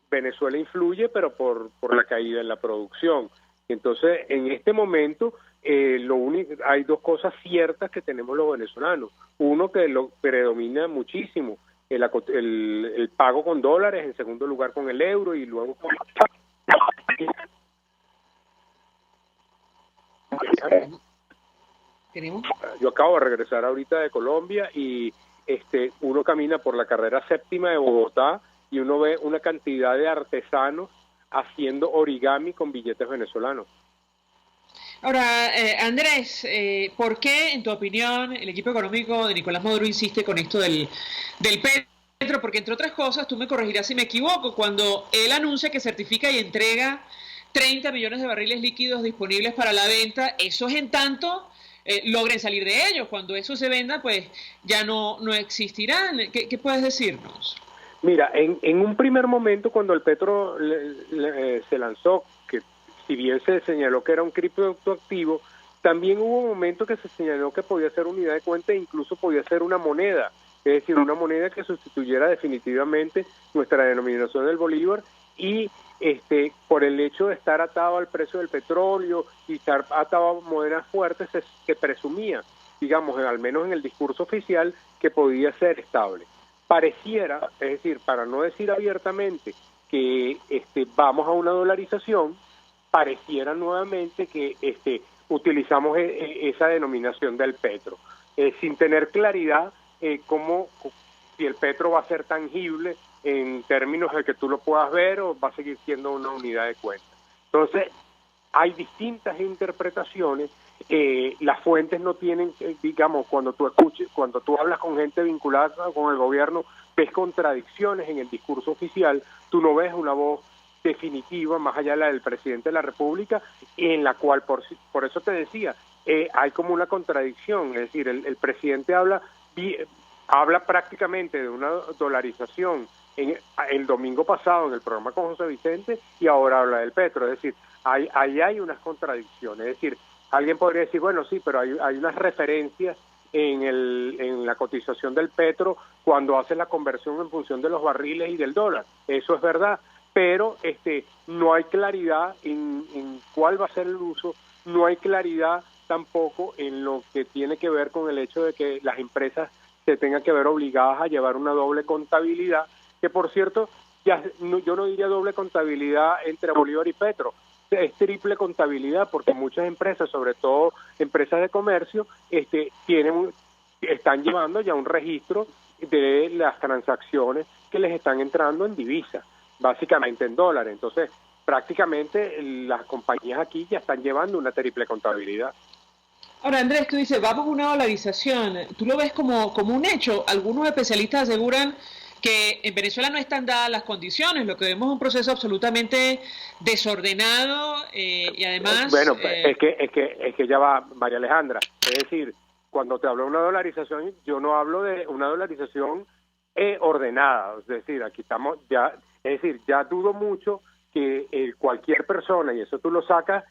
Venezuela influye, pero por la caída en la producción. Entonces, en este momento, hay dos cosas ciertas que tenemos los venezolanos. Uno, que lo predomina muchísimo, el pago con dólares, en segundo lugar con el euro, y luego con... Yo acabo de regresar ahorita de Colombia y uno camina por la carrera séptima de Bogotá y uno ve una cantidad de artesanos haciendo origami con billetes venezolanos. Ahora, Andrés, ¿por qué, en tu opinión, el equipo económico de Nicolás Maduro insiste con esto del petro? Porque, entre otras cosas, tú me corregirás si me equivoco, cuando él anuncia que certifica y entrega 30 millones de barriles líquidos disponibles para la venta, eso es en tanto logren salir de ellos. Cuando eso se venda, pues ya no existirán. ¿Qué puedes decirnos? Mira, en un primer momento, cuando el petro se lanzó, que si bien se señaló que era un criptoactivo, también hubo un momento que se señaló que podía ser unidad de cuenta e incluso podía ser una moneda, es decir, una moneda que sustituyera definitivamente nuestra denominación del bolívar y por el hecho de estar atado al precio del petróleo y estar atado a monedas fuertes, se presumía, digamos, al menos en el discurso oficial, que podía ser estable. Pareciera, es decir, para no decir abiertamente que vamos a una dolarización, pareciera nuevamente que utilizamos esa denominación del petro, sin tener claridad cómo, si el petro va a ser tangible en términos de que tú lo puedas ver o va a seguir siendo una unidad de cuenta. Entonces, hay distintas interpretaciones, las fuentes no tienen, digamos, cuando tú hablas con gente vinculada con el gobierno, ves contradicciones en el discurso oficial, tú no ves una voz definitiva, más allá de la del presidente de la República, en la cual, por eso te decía, hay como una contradicción, es decir, el presidente habla prácticamente de una dolarización el domingo pasado en el programa con José Vicente y ahora habla del petro, es decir, ahí hay unas contradicciones, es decir, alguien podría decir, bueno, sí, pero hay unas referencias en la cotización del petro cuando hace la conversión en función de los barriles y del dólar, eso es verdad, pero no hay claridad en cuál va a ser el uso, no hay claridad tampoco en lo que tiene que ver con el hecho de que las empresas se tengan que ver obligadas a llevar una doble contabilidad, que por cierto, yo no diría doble contabilidad entre Bolívar y Petro, es triple contabilidad, porque muchas empresas, sobre todo empresas de comercio, están llevando ya un registro de las transacciones que les están entrando en divisa, básicamente en dólares. Entonces, prácticamente las compañías aquí ya están llevando una triple contabilidad. Ahora, Andrés, tú dices, vamos a una dolarización. ¿Tú lo ves como un hecho? Algunos especialistas aseguran que en Venezuela no están dadas las condiciones, lo que vemos es un proceso absolutamente desordenado y además... Bueno, es que ya va, María Alejandra, es decir, cuando te hablo de una dolarización, yo no hablo de una dolarización ordenada, es decir, aquí estamos ya, es decir, ya dudo mucho que cualquier persona, y eso tú lo sacas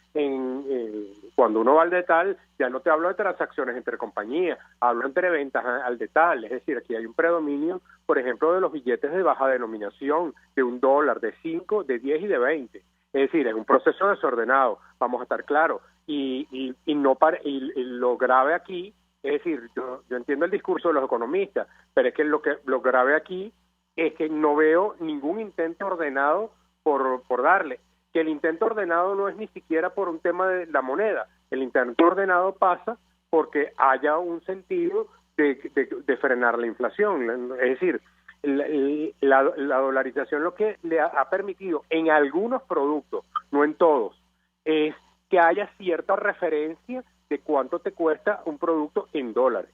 cuando uno va al detal, ya no te hablo de transacciones entre compañías, hablo entre ventas al detal, es decir, aquí hay un predominio, por ejemplo, de los billetes de baja denominación, de $1, de 5, de 10 y de 20, es decir, es un proceso desordenado, vamos a estar claros, y lo grave aquí, es decir, yo entiendo el discurso de los economistas, pero es que lo grave aquí es que no veo ningún intento ordenado por darle, que el intento ordenado no es ni siquiera por un tema de la moneda, el intento ordenado pasa porque haya un sentido de frenar la inflación, es decir, la dolarización lo que le ha permitido en algunos productos, no en todos, es que haya cierta referencia de cuánto te cuesta un producto en dólares.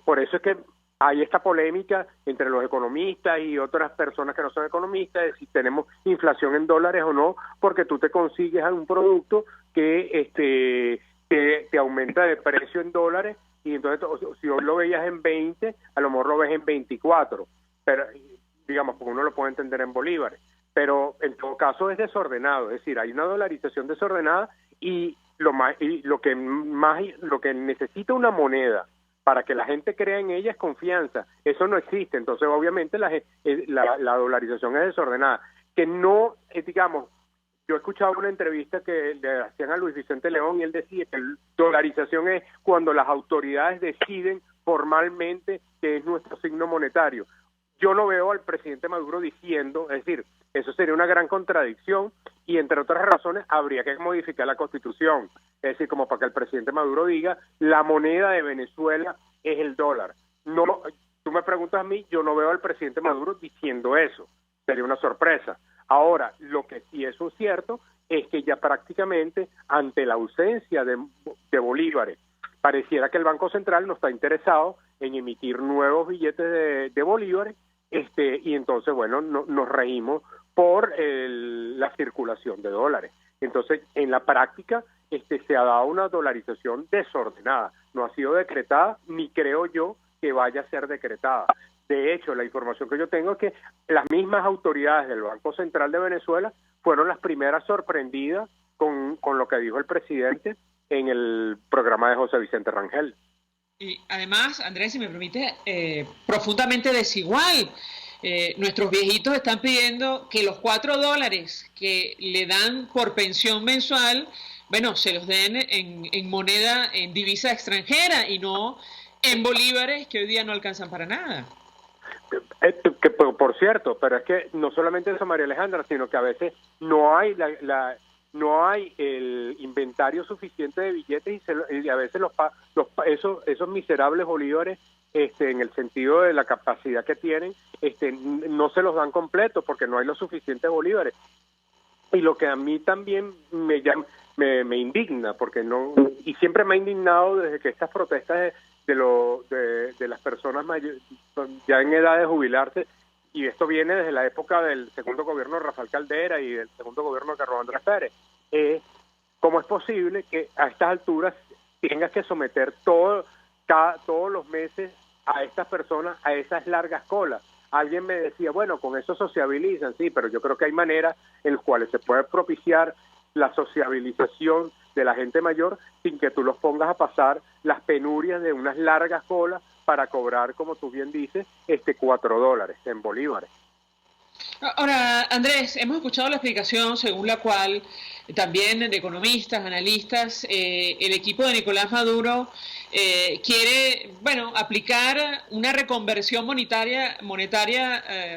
Por eso es que hay esta polémica entre los economistas y otras personas que no son economistas de si tenemos inflación en dólares o no, porque tú te consigues un producto que te aumenta de precio en dólares y entonces si hoy lo veías en 20, a lo mejor lo ves en 24, pero digamos, porque uno lo puede entender en bolívares, pero en todo caso es desordenado, es decir, hay una dolarización desordenada y lo que necesita una moneda para que la gente crea en ella es confianza, eso no existe, entonces obviamente la dolarización es desordenada, que no, digamos, yo escuchaba una entrevista que le hacían a Luis Vicente León y él decía que la dolarización es cuando las autoridades deciden formalmente que es nuestro signo monetario. Yo no veo al presidente Maduro diciendo, es decir, eso sería una gran contradicción y entre otras razones habría que modificar la Constitución, es decir, como para que el presidente Maduro diga la moneda de Venezuela es el dólar. No, tú me preguntas a mí, yo no veo al presidente Maduro diciendo eso, sería una sorpresa. Ahora, lo que sí es cierto es que ya prácticamente ante la ausencia de bolívares, pareciera que el Banco Central no está interesado en emitir nuevos billetes de bolívares, y entonces, bueno, nos regimos por la circulación de dólares. Entonces, en la práctica, se ha dado una dolarización desordenada. No ha sido decretada, ni creo yo que vaya a ser decretada. De hecho, la información que yo tengo es que las mismas autoridades del Banco Central de Venezuela fueron las primeras sorprendidas con lo que dijo el presidente en el programa de José Vicente Rangel. Y además, Andrés, si me permite, profundamente desigual. Nuestros viejitos están pidiendo que los $4 que le dan por pensión mensual, bueno, se los den en moneda, en divisa extranjera y no en bolívares que hoy día no alcanzan para nada. Que por cierto, pero es que no solamente eso, María Alejandra, sino que a veces no hay no hay el inventario suficiente de billetes y a veces esos miserables bolívares, en el sentido de la capacidad que tienen, no se los dan completos porque no hay los suficientes bolívares. Y lo que a mí también me indigna, porque no, y siempre me ha indignado desde que estas protestas de las personas mayores, ya en edad de jubilarse, y esto viene desde la época del segundo gobierno de Rafael Caldera y del segundo gobierno de Carlos Andrés Pérez. ¿Cómo es posible que a estas alturas tengas que someter todos los meses a estas personas a esas largas colas? Alguien me decía, bueno, con eso sociabilizan, sí, pero yo creo que hay maneras en las cuales se puede propiciar la sociabilización de la gente mayor sin que tú los pongas a pasar las penurias de unas largas colas para cobrar, como tú bien dices, $4 en bolívares. Ahora, Andrés, hemos escuchado la explicación según la cual también de economistas, analistas, el equipo de Nicolás Maduro quiere, aplicar una reconversión monetaria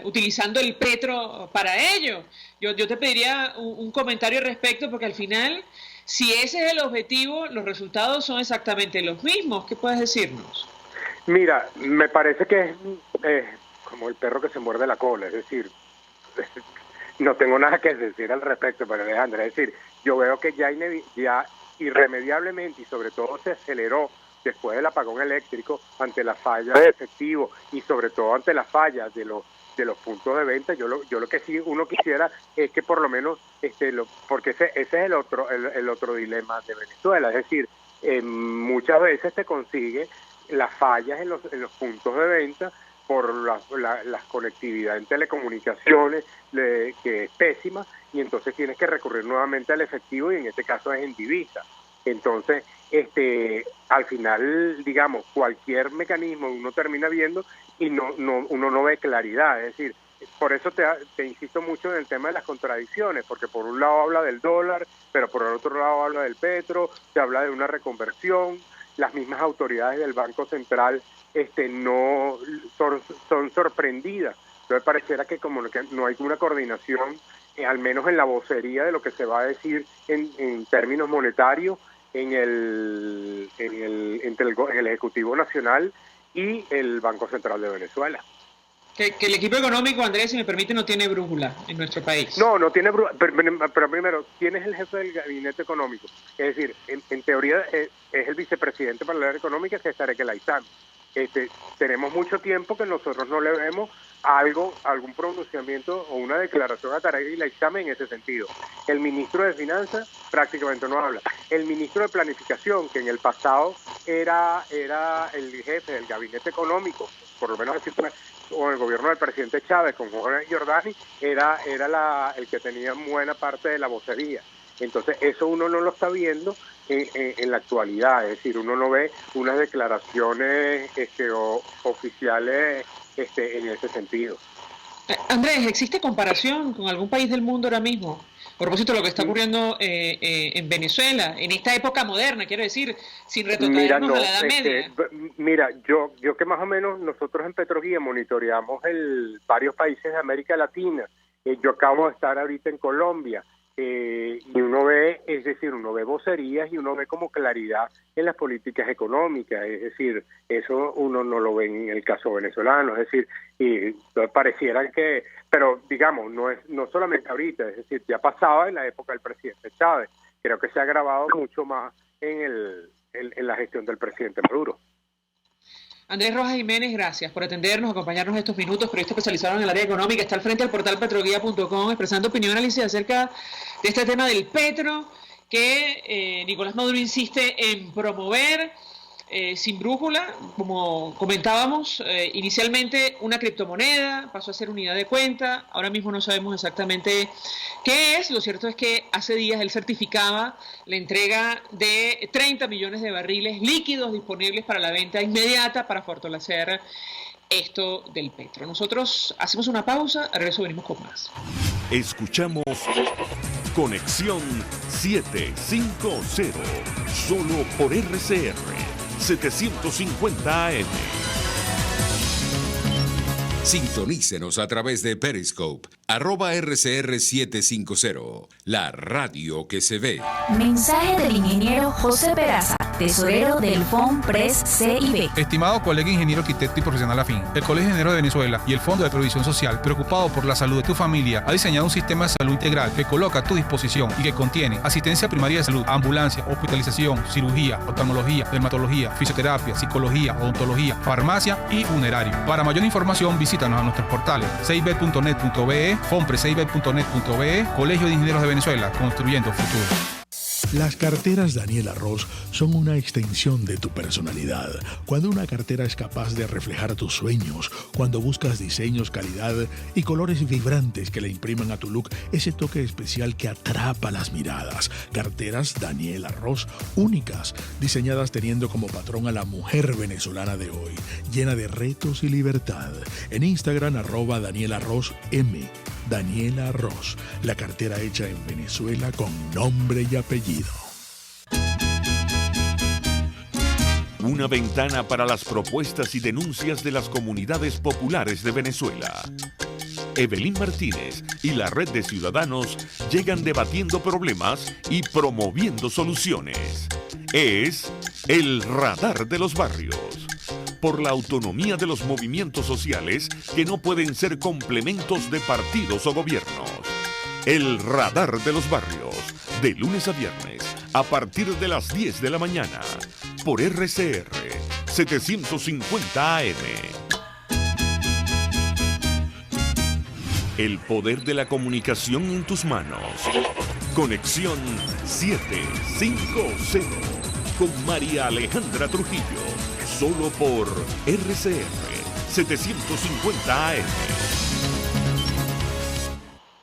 utilizando el petro para ello. Yo te pediría un comentario al respecto, porque al final, si ese es el objetivo, los resultados son exactamente los mismos. ¿Qué puedes decirnos? Mira, me parece que es como el perro que se muerde la cola, es decir, no tengo nada que decir al respecto, pero Alejandra, es decir, yo veo que ya irremediablemente, y sobre todo se aceleró después del apagón eléctrico, ante la falla de efectivo y sobre todo ante la falla de los puntos de venta. Yo lo que sí uno quisiera es que por lo menos porque ese es el otro dilema de Venezuela, es decir, muchas veces se consigue las fallas en los puntos de venta por la conectividad en telecomunicaciones, que es pésima, y entonces tienes que recurrir nuevamente al efectivo, y en este caso es en divisa. Entonces, al final, digamos, cualquier mecanismo uno termina viendo y uno no ve claridad. Es decir, por eso te insisto mucho en el tema de las contradicciones, porque por un lado habla del dólar, pero por el otro lado habla del petro, se habla de una reconversión. Las mismas autoridades del Banco Central no son sorprendidas. Entonces pareciera que como que no hay una coordinación, al menos en la vocería de lo que se va a decir en términos monetarios entre el Ejecutivo Nacional y el Banco Central de Venezuela. Que el equipo económico, Andrés, si me permite, no tiene brújula en nuestro país. No tiene brújula, pero primero, ¿quién es el jefe del gabinete económico? Es decir, en teoría es el vicepresidente para la área económica, que es Tarek El Aissami. Tenemos mucho tiempo que nosotros no le vemos algún pronunciamiento o una declaración a Tarek El Aissami en ese sentido. El ministro de Finanzas prácticamente no habla. El ministro de Planificación, que en el pasado era el jefe del gabinete económico, por lo menos así fue, o el gobierno del presidente Chávez con Jorge Giordani, era el que tenía buena parte de la vocería. Entonces eso uno no lo está viendo en la actualidad, es decir, uno no ve unas declaraciones oficiales en ese sentido. Andrés, ¿existe comparación con algún país del mundo ahora mismo? A propósito de lo que está ocurriendo en Venezuela, en esta época moderna, quiero decir, sin retrotraernos a la Edad Media. Mira, yo que más o menos nosotros en Petroguía monitoreamos varios países de América Latina. Yo acabo de estar ahorita en Colombia. Y uno ve vocerías y uno ve como claridad en las políticas económicas, es decir, eso uno no lo ve en el caso venezolano, es decir, y pareciera que, pero digamos, no solamente ahorita, es decir, ya pasaba en la época del presidente Chávez, creo que se ha agravado mucho más en la gestión del presidente Maduro. Andrés Rojas Jiménez, gracias por atendernos, acompañarnos estos minutos. Periodista especializado en el área económica, está al frente del portal petroguía.com expresando opinión y análisis acerca de este tema del petro que Nicolás Maduro insiste en promover sin brújula, como comentábamos, inicialmente una criptomoneda, pasó a ser unidad de cuenta, ahora mismo no sabemos exactamente qué es. Lo cierto es que hace días él certificaba la entrega de 30 millones de barriles líquidos disponibles para la venta inmediata para fortalecer esto del petro. Nosotros hacemos una pausa, a regreso venimos con más. Escuchamos Conexión 750, solo por RCR 750 AM. Sintonícenos a través de Periscope, @RCR750, la radio que se ve. Mensaje del ingeniero José Peraza, tesorero del FOMPRES CIB. Estimado colega ingeniero, arquitecto y profesional afín, el Colegio de Ingenieros de Venezuela y el Fondo de Previsión Social, preocupado por la salud de tu familia, ha diseñado un sistema de salud integral que coloca a tu disposición y que contiene asistencia primaria de salud, ambulancia, hospitalización, cirugía, oftalmología, dermatología, fisioterapia, psicología, odontología, farmacia y funerario. Para mayor información, visítanos a nuestros portales cib.net.be, fomprescib.net.be, Colegio de Ingenieros de Venezuela, construyendo futuro. Las carteras Daniela Ross son una extensión de tu personalidad. Cuando una cartera es capaz de reflejar tus sueños, cuando buscas diseños, calidad y colores vibrantes que le impriman a tu look ese toque especial que atrapa las miradas. Carteras Daniela Ross únicas, diseñadas teniendo como patrón a la mujer venezolana de hoy, llena de retos y libertad. En Instagram @DanielaRossM. Daniela Ross, la cartera hecha en Venezuela con nombre y apellido. Una ventana para las propuestas y denuncias de las comunidades populares de Venezuela. Evelyn Martínez y la Red de Ciudadanos llegan debatiendo problemas y promoviendo soluciones. Es el Radar de los Barrios. Por la autonomía de los movimientos sociales que no pueden ser complementos de partidos o gobiernos. El Radar de los Barrios, de lunes a viernes, a partir de las 10 de la mañana, por RCR 750 AM. El poder de la comunicación en tus manos. Conexión 750, con María Alejandra Trujillo. Solo por RCR 750 AM.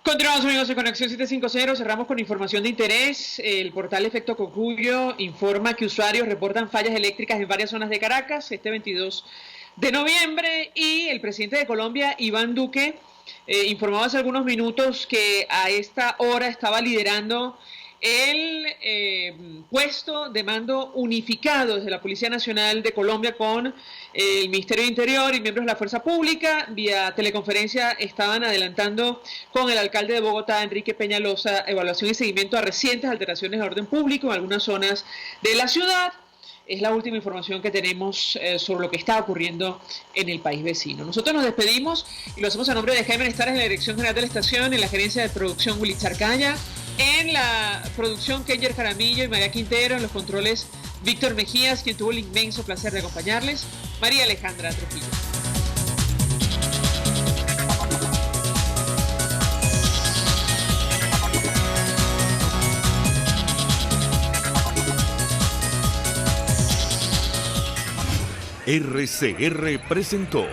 Continuamos, amigos, de Conexión 750. Cerramos con información de interés. El portal Efecto Cocuyo informa que usuarios reportan fallas eléctricas en varias zonas de Caracas este 22 de noviembre. Y el presidente de Colombia, Iván Duque, informaba hace algunos minutos que a esta hora estaba liderando el puesto de mando unificado desde la Policía Nacional de Colombia con el Ministerio de Interior y miembros de la Fuerza Pública. Vía teleconferencia estaban adelantando con el alcalde de Bogotá, Enrique Peñalosa, evaluación y seguimiento a recientes alteraciones de orden público en algunas zonas de la ciudad. Es la última información que tenemos sobre lo que está ocurriendo en el país vecino. Nosotros nos despedimos y lo hacemos a nombre de Jaime Estares en la dirección general de la estación, en la gerencia de producción Willy Charcaya, en la producción Kenger Jaramillo y María Quintero, en los controles Víctor Mejías, quien tuvo el inmenso placer de acompañarles, María Alejandra Trujillo. RCR presentó